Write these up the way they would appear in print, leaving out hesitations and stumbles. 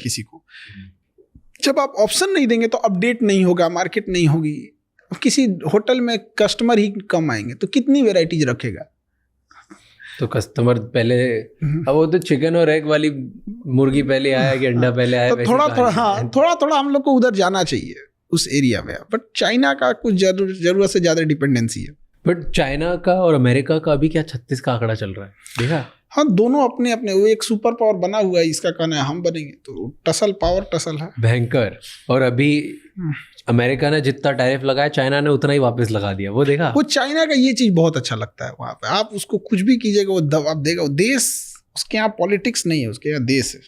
किसी को। जब आप ऑप्शन नहीं देंगे तो अपडेट नहीं होगा, मार्केट नहीं होगी। किसी होटल में कस्टमर ही कम आएंगे तो कितनी वेराइटीज रखेगा? तो कस्टमर पहले, अब वो तो चिकन और एग वाली मुर्गी पहले आया कि अंडा पहले आया, तो थोड़ा थोड़ा हम लोग को उधर जाना चाहिए उस एरिया में। बट चाइना का कुछ जरूरत से ज्यादा डिपेंडेंसी है। बट चाइना का और अमेरिका का अभी क्या 36 का आंकड़ा चल रहा है, देखा? हाँ, दोनों अपने अपने, वो एक सुपर पावर बना हुआ है, इसका कहना है हम बनेंगे, तो टसल है भयंकर। और अभी अमेरिका ने जितना टैरिफ लगाया चाइना ने उतना ही वापस लगा दिया, वो देखा? वो चाइना का ये चीज बहुत अच्छा लगता है। वहां पे आप उसको कुछ भी कीजिएगा वो दबाव देगा। वो देश, उसके यहाँ पॉलिटिक्स नहीं है, उसके यहाँ देश है।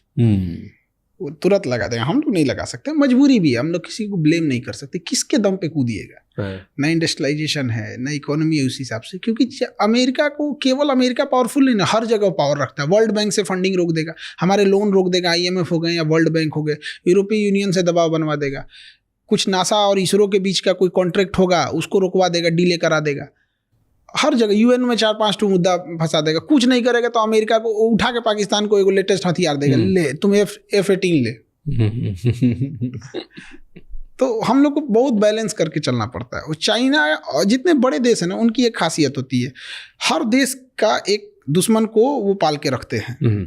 वो तुरंत लगा देगा। हम लोग नहीं लगा सकते, मजबूरी भी है। हम लोग किसी को ब्लेम नहीं कर सकते। किसके दम पे कूदिएगा? ना इंडस्ट्रियलाइजेशन है, ना इकोनॉमी है उस हिसाब से। क्योंकि अमेरिका को, केवल अमेरिका पावरफुल नहीं ना, हर जगह पावर रखता है। वर्ल्ड बैंक से फंडिंग रोक देगा, हमारे लोन रोक देगा, IMF हो गए या वर्ल्ड बैंक हो गए, यूरोपीय यूनियन से दबाव बनवा देगा। कुछ नासा और इसरो के बीच का कोई कॉन्ट्रैक्ट होगा उसको रुकवा देगा, डिले करा देगा। हर जगह UN में 4-5 मुद्दा फंसा देगा। कुछ नहीं करेगा तो अमेरिका को उठा के पाकिस्तान को एक लेटेस्ट हथियार देगा, ले तुम F-18 ले। तो हम लोग को बहुत बैलेंस करके चलना पड़ता है। और चाइना और जितने बड़े देश हैं ना, उनकी एक खासियत होती है, हर देश का एक दुश्मन को वो पाल के रखते हैं।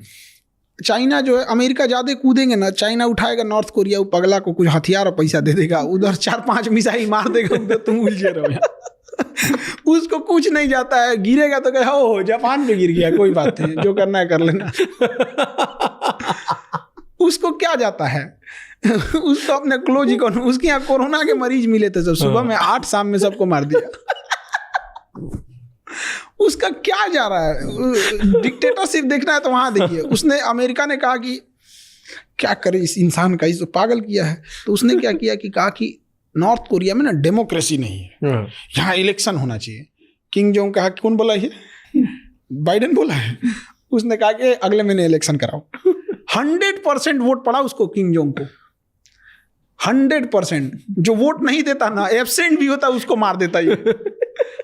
चाइना जो है, अमेरिका ज्यादा कूदेंगे ना, चाइना उठाएगा नॉर्थ कोरिया, वो पगला को कुछ हथियार और पैसा दे देगा, उधर 4-5 मिसाइल मार देगा, उधर तुम उलझे रहो। उसको कुछ नहीं जाता है, गिरेगा तो कहे हो जापान पे गिर गया, कोई बात नहीं, जो करना है कर लेना। उसको क्या जाता है? उसको अपने क्लोज इकोनॉमी, उसके यहाँ कोरोना के मरीज मिले थे सब, सुबह में 8, शाम में सबको मार दिया। उसका क्या जा रहा है? डिक्टेटरशिप देखना है तो वहां देखिए। उसने, अमेरिका ने कहा कि क्या करे इस इंसान का, इसको पागल किया है। तो उसने क्या किया कि कहा कि नॉर्थ कोरिया में ना डेमोक्रेसी नहीं है, यहाँ इलेक्शन होना चाहिए। किंग जोंग कहा, कौन बोला ये? बाइडेन बोला है। उसने कहा कि अगले महीने इलेक्शन कराओ। 100% वोट पड़ा उसको, किंग जोंग को 100%। जो वोट नहीं देता ना, एब्सेंट भी होता, उसको मार देता ये।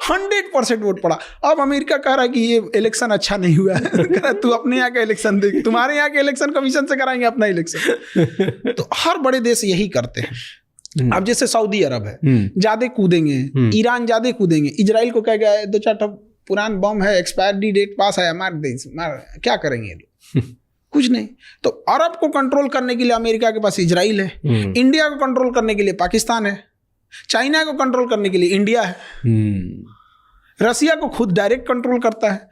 100% वोट पड़ा। अब अमेरिका कह रहा है कि ये इलेक्शन अच्छा नहीं हुआ है। कह रहा तू अपने यहाँ का इलेक्शन देख, तुम्हारे यहाँ के इलेक्शन कमीशन से कराएंगे अपना इलेक्शन। तो हर बड़े देश यही करते हैं। अब जैसे सऊदी अरब है, ज्यादा कूदेंगे, ईरान ज्यादा कूदेंगे, इजराइल को कह गया 2-4 पुरान बम है, एक्सपायरी डेट पास है, मार दे, क्या करेंगे लोग? कुछ नहीं। तो अरब को कंट्रोल करने के लिए अमेरिका के पास इजराइल है, इंडिया को कंट्रोल करने के लिए पाकिस्तान है, चाइना को कंट्रोल करने के लिए इंडिया है, रसिया को खुद डायरेक्ट कंट्रोल करता है।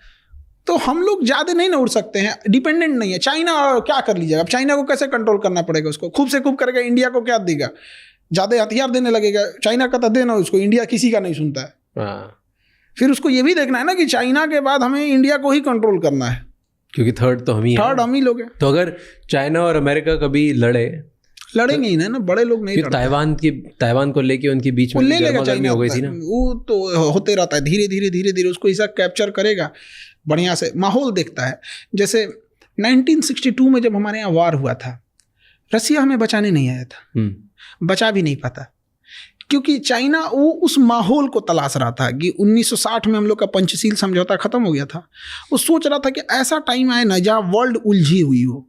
तो हम लोग ज्यादा नहीं ना उड़ सकते हैं, डिपेंडेंट नहीं है। चाइना क्या कर लीजिएगा? अब चाइना को कैसे कंट्रोल करना पड़ेगा? उसको खूब से खूब करेगा, इंडिया को क्या देगा? ज्यादा हथियार देने लगेगा। चाइना का तो देना उसको, इंडिया किसी का नहीं सुनता है। फिर उसको ये भी देखना है ना कि चाइना के बाद हमें इंडिया को ही कंट्रोल करना है, क्योंकि थर्ड हम ही लोग हैं। तो अगर चाइना और अमेरिका कभी लड़ेंगे ही ना, बड़े लोग नहीं लड़ते। ताइवान को लेके उनके बीच में ले लेगा चाइना, हो गई थी ना, वो तो होते रहता है। धीरे धीरे उसको ऐसा कैप्चर करेगा, बढ़िया से माहौल देखता है। जैसे 1962 में जब हमारे यहाँ वार हुआ था, रसिया हमें बचाने नहीं आया था, बचा भी नहीं पाता, क्योंकि चाइना वो उस माहौल को तलाश रहा था कि 1960 में हम लोग का पंचशील समझौता खत्म हो गया था। वो सोच रहा था कि ऐसा टाइम आए ना जहाँ वर्ल्ड उलझी हुई हो।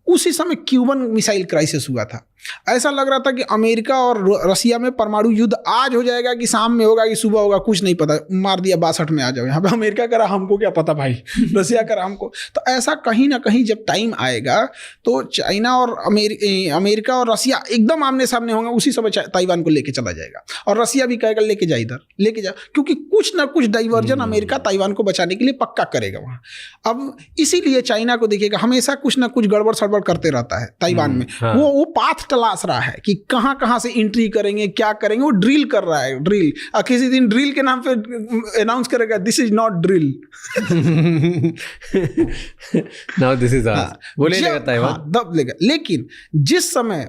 उसी समय क्यूबन मिसाइल क्राइसिस हुआ था। ऐसा लग रहा था कि अमेरिका और रसिया में परमाणु युद्ध आज हो जाएगा कि शाम में होगा कि सुबह होगा, कुछ नहीं पता। मार दिया 62 में, आ जाओ यहाँ पे। अमेरिका करा, हमको क्या पता भाई, रसिया करा हमको। तो ऐसा कहीं ना कहीं जब टाइम आएगा तो चाइना और अमेरिका और रसिया एकदम आमने सामने होंगे। उसी समय ताइवान को लेके चला जाएगा और रसिया भी कहेगा लेके जा, इधर लेके जा, क्योंकि कुछ ना कुछ डाइवर्जन अमेरिका ताइवान को बचाने के लिए पक्का करेगा वहाँ। अब इसीलिए चाइना को देखिएगा, हमेशा कुछ ना कुछ गड़बड़ सड़बड़ करते रहता है ताइवान में। वो पाथ तलाश रहा है कि कहाँ से एंट्री करेंगे, क्या करेंगे। वो ड्रिल कर रहा है, ड्रिल। किसी दिन ड्रिल के नाम पे अनाउंस करेगा, this is not drill, now this is hour. वो ले लेगा ताइवान, दब लेगा। लेकिन जिस समय